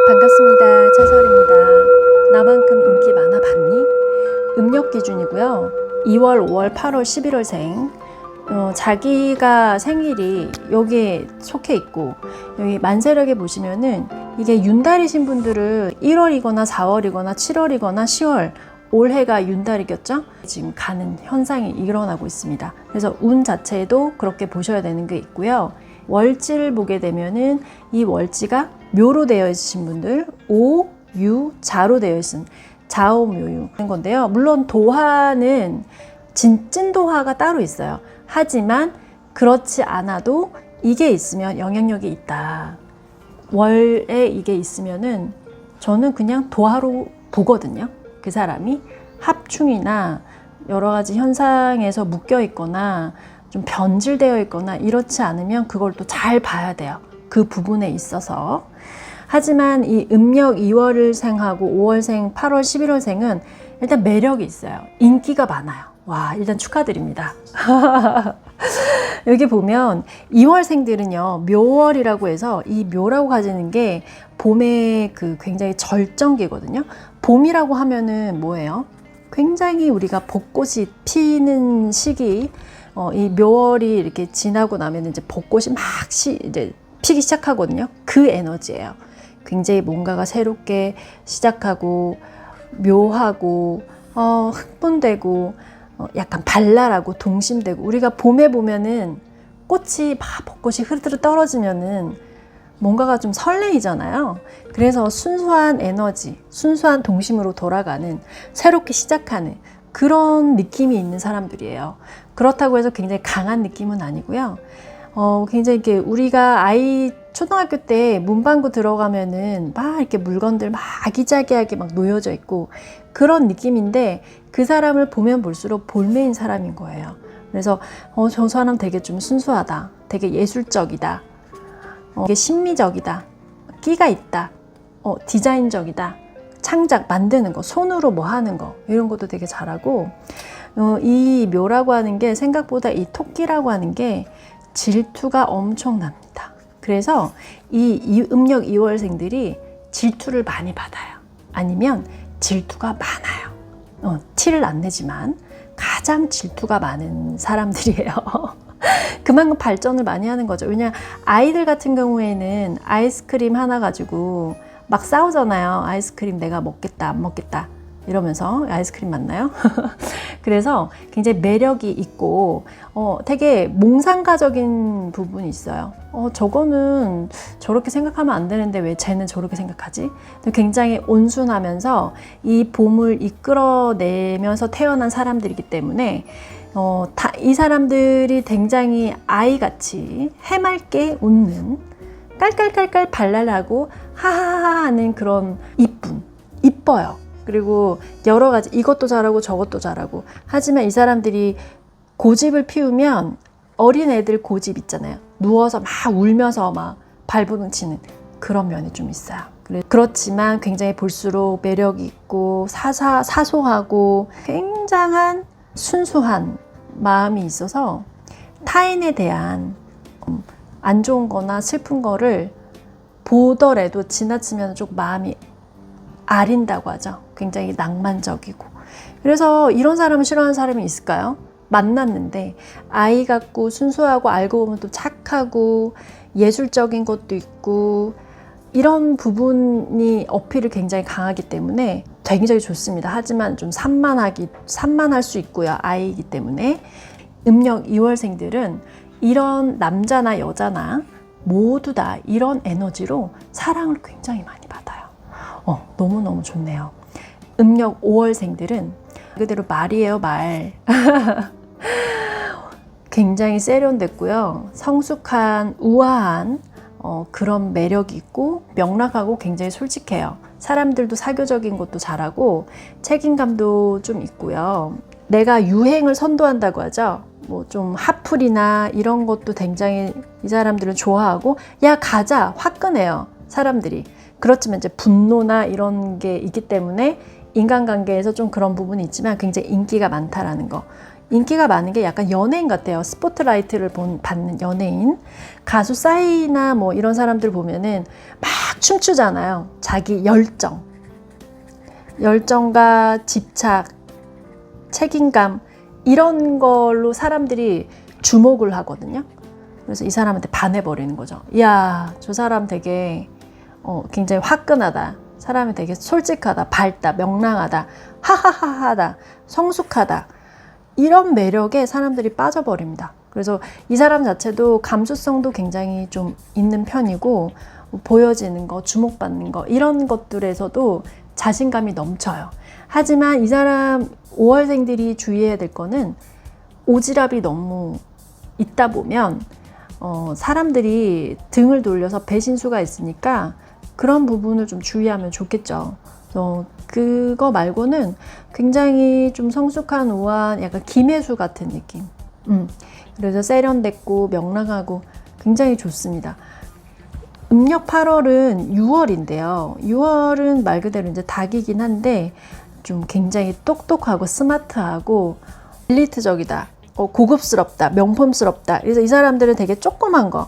반갑습니다. 최설입니다. 나만큼 인기 많아 봤니? 음력 기준이고요. 2월, 5월, 8월, 11월생. 자기가 생일이 여기에 속해 있고, 여기 만세력에 보시면은 이게 윤달이신 분들은 1월이거나 4월이거나 7월이거나 10월, 올해가 윤달이겠죠? 지금 가는 현상이 일어나고 있습니다. 그래서 운 자체도 그렇게 보셔야 되는 게 있고요. 월지를 보게 되면은 이 월지가 묘로 되어 있으신 분들, 오, 유, 자로 되어 있은 자오묘유 하는 건데요. 물론 도화는 진도화가 따로 있어요. 하지만 그렇지 않아도 이게 있으면 영향력이 있다. 월에 이게 있으면은 저는 그냥 도화로 보거든요. 그 사람이 합충이나 여러 가지 현상에서 묶여 있거나 좀 변질되어 있거나 이렇지 않으면 그걸 또 잘 봐야 돼요. 그 부분에 있어서. 하지만 이 음력 2월생하고 5월생, 8월, 11월생은 일단 매력이 있어요. 인기가 많아요. 와, 일단 축하드립니다. 여기 보면 2월생들은요, 묘월이라고 해서 이 묘라고 가지는 게 봄의 그 굉장히 절정기거든요. 봄이라고 하면은 뭐예요? 굉장히 우리가 벚꽃이 피는 시기, 이 묘월이 이렇게 지나고 나면 이제 벚꽃이 막 이제 피기 시작하거든요. 그 에너지예요. 굉장히 뭔가가 새롭게 시작하고 묘하고 흥분되고 약간 발랄하고 동심되고, 우리가 봄에 보면은 꽃이 막 벚꽃이 흐르르 떨어지면은 뭔가가 좀 설레이잖아요. 그래서 순수한 에너지, 순수한 동심으로 돌아가는, 새롭게 시작하는 그런 느낌이 있는 사람들이에요. 그렇다고 해서 굉장히 강한 느낌은 아니고요. 굉장히 이렇게 우리가 아이 초등학교 때 문방구 들어가면은 막 이렇게 물건들 막 아기자기하게 막 놓여져 있고 그런 느낌인데, 그 사람을 보면 볼수록 볼매인 사람인 거예요. 그래서 저 사람 되게 좀 순수하다, 되게 예술적이다, 되게 심미적이다, 끼가 있다, 디자인적이다, 창작, 만드는 거, 손으로 뭐 하는 거 이런 것도 되게 잘하고, 이 묘라고 하는 게 생각보다 이 토끼라고 하는 게 질투가 엄청납니다. 그래서 이 음력 2월생들이 질투를 많이 받아요. 아니면 질투가 많아요. 티를 안 내지만 가장 질투가 많은 사람들이에요. 그만큼 발전을 많이 하는 거죠. 왜냐, 아이들 같은 경우에는 아이스크림 하나 가지고 막 싸우잖아요. 아이스크림 내가 먹겠다, 안 먹겠다 이러면서. 아이스크림 맞나요? 그래서 굉장히 매력이 있고 되게 몽상가적인 부분이 있어요. 저거는 저렇게 생각하면 안 되는데 왜 쟤는 저렇게 생각하지? 굉장히 온순하면서 이 봄을 이끌어내면서 태어난 사람들이기 때문에 이 사람들이 굉장히 아이같이 해맑게 웃는, 깔깔깔깔 발랄하고 하하하 하는 그런 이뻐요. 그리고 여러 가지 이것도 잘하고 저것도 잘하고. 하지만 이 사람들이 고집을 피우면 어린 애들 고집 있잖아요. 누워서 막 울면서 막 발버둥 치는 그런 면이 좀 있어요. 그렇지만 굉장히 볼수록 매력이 있고 사소하고 굉장한 순수한 마음이 있어서 타인에 대한 안 좋은 거나 슬픈 거를 보더라도 지나치면 좀 마음이 아린다고 하죠. 굉장히 낭만적이고. 그래서 이런 사람을 싫어하는 사람이 있을까요? 만났는데 아이 같고 순수하고 알고 보면 또 착하고 예술적인 것도 있고 이런 부분이 어필을 굉장히 강하기 때문에 굉장히 좋습니다. 하지만 좀 산만할 수 있고요. 아이이기 때문에. 음력 2월생들은 이런 남자나 여자나 모두 다 이런 에너지로 사랑을 굉장히 많이 받아요. 너무너무 좋네요. 음력 5월생들은 그대로 말이에요, 말. 굉장히 세련됐고요. 성숙한, 우아한 그런 매력이 있고 명랑하고 굉장히 솔직해요. 사람들도 사교적인 것도 잘하고 책임감도 좀 있고요. 내가 유행을 선도한다고 하죠. 뭐 좀 핫플이나 이런 것도 굉장히 이 사람들은 좋아하고, 야 가자, 화끈해요, 사람들이. 그렇지만 이제 분노나 이런 게 있기 때문에 인간관계에서 좀 그런 부분이 있지만 굉장히 인기가 많다라는 거. 인기가 많은 게 약간 연예인 같아요. 스포트라이트를 받는 연예인. 가수 싸이나 뭐 이런 사람들 보면은 막 춤추잖아요. 자기 열정과 집착, 책임감 이런 걸로 사람들이 주목을 하거든요. 그래서 이 사람한테 반해버리는 거죠. 이야, 저 사람 되게 굉장히 화끈하다. 사람이 되게 솔직하다, 밝다, 명랑하다, 하하하하다, 성숙하다. 이런 매력에 사람들이 빠져버립니다. 그래서 이 사람 자체도 감수성도 굉장히 좀 있는 편이고, 보여지는 거, 주목받는 거 이런 것들에서도 자신감이 넘쳐요. 하지만 이 사람 5월생들이 주의해야 될 거는 오지랖이 너무 있다 보면 사람들이 등을 돌려서 배신수가 있으니까 그런 부분을 좀 주의하면 좋겠죠. 그거 말고는 굉장히 좀 성숙한 우아한 약간 김혜수 같은 느낌. 그래서 세련됐고 명랑하고 굉장히 좋습니다. 음력 8월은 6월인데요. 6월은 말 그대로 이제 닭이긴 한데 좀 굉장히 똑똑하고 스마트하고 엘리트적이다. 고급스럽다. 명품스럽다. 그래서 이 사람들은 되게 조그만 거.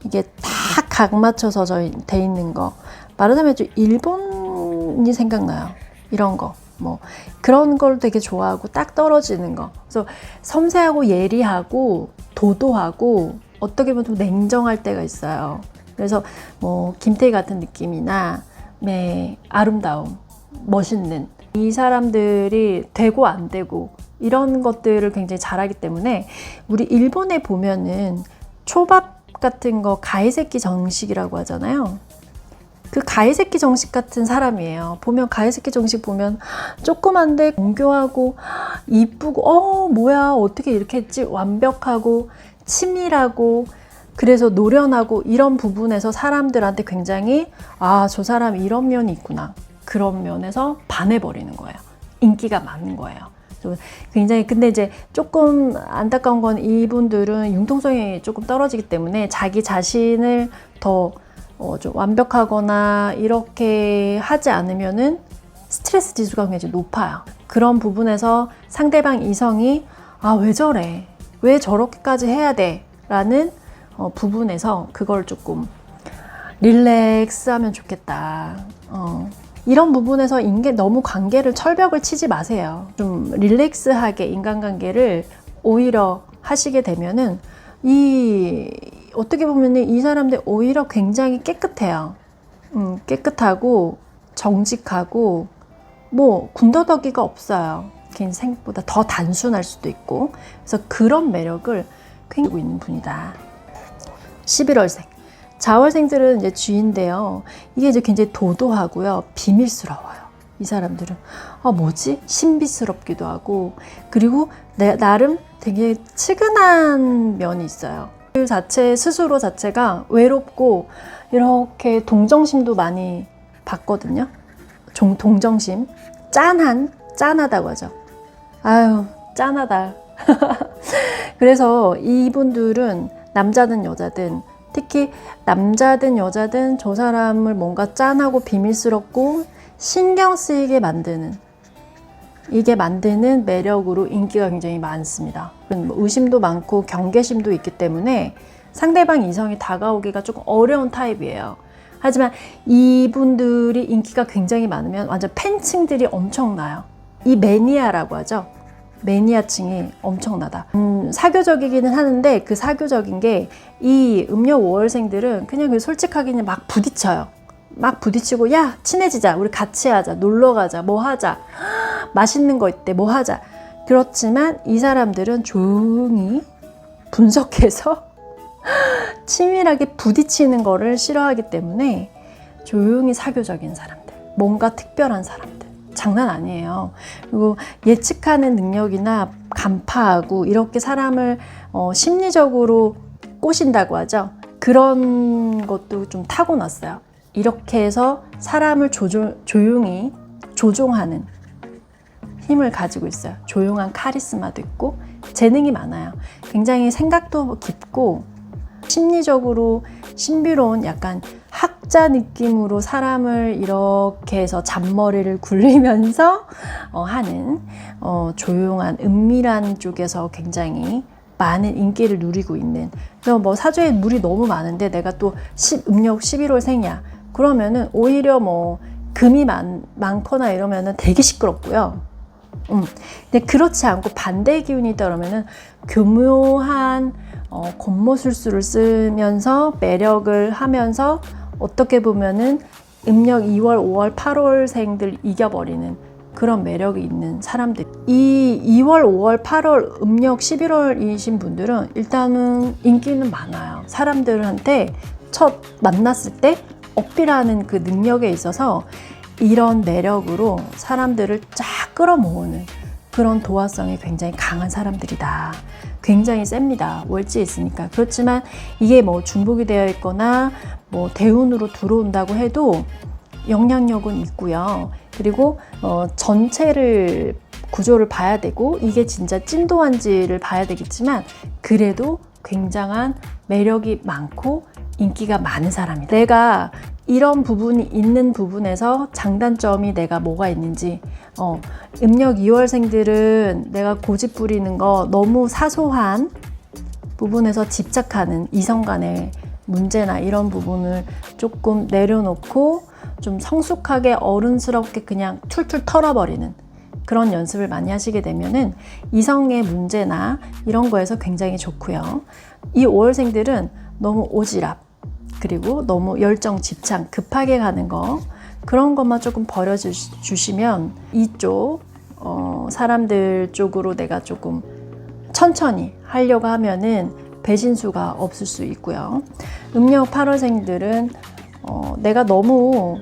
이게 다 각 맞춰서 돼 있는 거. 말하자면 좀 일본이 생각나요. 이런 거. 뭐 그런 걸 되게 좋아하고 딱 떨어지는 거. 그래서 섬세하고 예리하고 도도하고 어떻게 보면 좀 냉정할 때가 있어요. 그래서 뭐 김태희 같은 느낌이나 아름다움, 멋있는 이 사람들이 되고 안 되고 이런 것들을 굉장히 잘하기 때문에 우리 일본에 보면은 초밥 같은 거 가해새끼 정식이라고 하잖아요. 그 가해새끼 정식 같은 사람이에요. 보면 가해새끼 정식 보면 조그만데 정교하고 이쁘고 뭐야 어떻게 이렇게 했지? 완벽하고 치밀하고 그래서 노련하고 이런 부분에서 사람들한테 굉장히 저 사람 이런 면이 있구나. 그런 면에서 반해버리는 거예요. 인기가 많은 거예요. 굉장히 근데 이제 조금 안타까운 건 이분들은 융통성이 조금 떨어지기 때문에 자기 자신을 더 좀 완벽하거나 이렇게 하지 않으면은 스트레스 지수가 굉장히 높아요. 그런 부분에서 상대방 이성이 왜 저래? 왜 저렇게까지 해야 돼? 라는 부분에서 그걸 조금 릴렉스 하면 좋겠다. 이런 부분에서 너무 관계를 철벽을 치지 마세요. 좀 릴렉스하게 인간관계를 오히려 하시게 되면은 어떻게 보면 이 사람들 오히려 굉장히 깨끗해요. 깨끗하고 정직하고 뭐 군더더기가 없어요. 개인 생각보다 더 단순할 수도 있고 그래서 그런 매력을 굉장히 갖고 있는 분이다. 11월생 자월생들은 이제 쥐인데요. 이게 이제 굉장히 도도하고요. 비밀스러워요. 이 사람들은 뭐지? 신비스럽기도 하고 그리고 나름 되게 측은한 면이 있어요. 그 스스로 자체가 외롭고 이렇게 동정심도 많이 받거든요. 동정심. 짠하다고 하죠. 아유, 짠하다. 그래서 이분들은 남자든 여자든 특히 남자든 여자든 저 사람을 뭔가 짠하고 비밀스럽고 신경 쓰이게 만드는 매력으로 인기가 굉장히 많습니다. 의심도 많고 경계심도 있기 때문에 상대방 이성이 다가오기가 조금 어려운 타입이에요. 하지만 이분들이 인기가 굉장히 많으면 완전 팬층들이 엄청나요. 이 매니아라고 하죠. 매니아층이 엄청나다. 사교적이기는 하는데 그 사교적인 게 이 음력 5월생들은 그냥 솔직하게 그냥 막 부딪혀요. 막 부딪히고 야 친해지자 우리 같이 하자 놀러 가자 뭐 하자 맛있는 거 있대 뭐 하자. 그렇지만 이 사람들은 조용히 분석해서 치밀하게 부딪히는 거를 싫어하기 때문에 조용히 사교적인 사람들, 뭔가 특별한 사람들 장난 아니에요. 그리고 예측하는 능력이나 간파하고 이렇게 사람을 심리적으로 꼬신다고 하죠. 그런 것도 좀 타고났어요. 이렇게 해서 사람을 조용히 조종하는 힘을 가지고 있어요. 조용한 카리스마도 있고 재능이 많아요. 굉장히 생각도 깊고 심리적으로 신비로운 약간 학자 느낌으로 사람을 이렇게 해서 잔머리를 굴리면서 하는 조용한 은밀한 쪽에서 굉장히 많은 인기를 누리고 있는. 그래서 뭐 사주에 물이 너무 많은데 내가 또 음력 11월 생이야. 그러면은 오히려 뭐 금이 많거나 이러면은 되게 시끄럽고요. 근데 그렇지 않고 반대의 기운이 있다 그러면은 교묘한 겉모술수를 쓰면서 매력을 하면서 어떻게 보면은 음력 2월, 5월, 8월생들 이겨버리는 그런 매력이 있는 사람들. 이 2월, 5월, 8월, 음력 11월이신 분들은 일단은 인기는 많아요. 사람들한테 첫 만났을 때 어필하는 그 능력에 있어서 이런 매력으로 사람들을 쫙 끌어모으는 그런 도화성이 굉장히 강한 사람들이다. 굉장히 셉니다. 월지에 있으니까. 그렇지만 이게 뭐 중복이 되어 있거나 뭐 대운으로 들어온다고 해도 영향력은 있고요. 그리고 전체를 구조를 봐야 되고 이게 진짜 찐도한지를 봐야 되겠지만 그래도 굉장한 매력이 많고 인기가 많은 사람이다. 내가 이런 부분이 있는 부분에서 장단점이 내가 뭐가 있는지 음력 2월생들은 내가 고집 부리는 거 너무 사소한 부분에서 집착하는 이성 간의 문제나 이런 부분을 조금 내려놓고 좀 성숙하게 어른스럽게 그냥 툴툴 털어버리는 그런 연습을 많이 하시게 되면은 이성의 문제나 이런 거에서 굉장히 좋고요. 이 5월생들은 너무 오지랖 그리고 너무 열정, 집착, 급하게 가는 거 그런 것만 조금 버려주시면 이쪽 사람들 쪽으로 내가 조금 천천히 하려고 하면은 배신수가 없을 수 있고요. 음력 8월생들은 내가 너무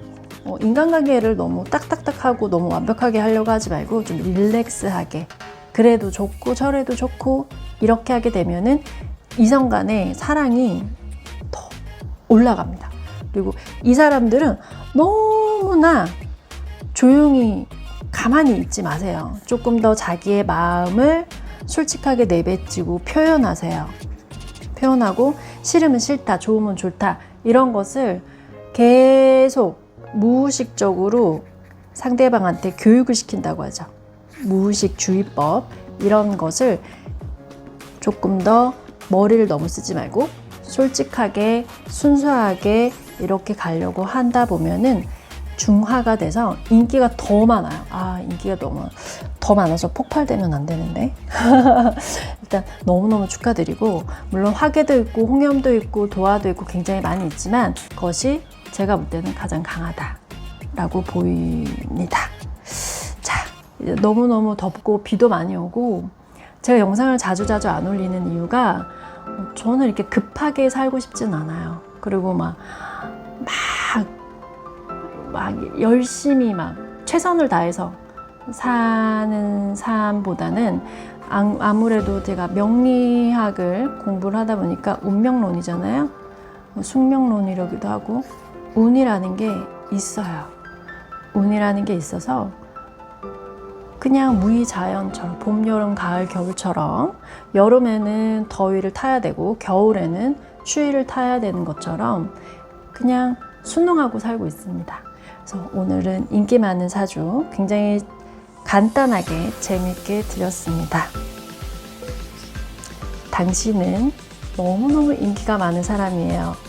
인간관계를 너무 딱딱딱하고 너무 완벽하게 하려고 하지 말고 좀 릴렉스하게 그래도 좋고 저래도 좋고 이렇게 하게 되면은 이성 간의 사랑이 더 올라갑니다. 그리고 이 사람들은 너무나 조용히 가만히 있지 마세요. 조금 더 자기의 마음을 솔직하게 내뱉고 표현하세요. 표현하고 싫으면 싫다, 좋으면 좋다 이런 것을 계속 무의식적으로 상대방한테 교육을 시킨다고 하죠. 무의식주의법 이런 것을 조금 더 머리를 너무 쓰지 말고 솔직하게 순수하게 이렇게 가려고 한다 보면은 중화가 돼서 인기가 더 많아요. 인기가 너무 더 많아서 폭발되면 안 되는데 일단 너무너무 축하드리고 물론 화계도 있고 홍염도 있고 도화도 있고 굉장히 많이 있지만 그것이 제가 볼 때는 가장 강하다라고 보입니다. 자, 이제 너무너무 덥고 비도 많이 오고 제가 영상을 자주자주 안 올리는 이유가 저는 이렇게 급하게 살고 싶진 않아요. 그리고 막 열심히 최선을 다해서 사는 삶보다는 아무래도 제가 명리학을 공부를 하다 보니까 운명론이잖아요. 숙명론이라기도 하고 운이라는 게 있어요. 운이라는 게 있어서 그냥 무의자연처럼 봄, 여름, 가을, 겨울처럼 여름에는 더위를 타야 되고 겨울에는 추위를 타야 되는 것처럼 그냥 순응하고 살고 있습니다. 그래서 오늘은 인기 많은 사주 굉장히 간단하게 재밌게 드렸습니다. 당신은 너무너무 인기가 많은 사람이에요.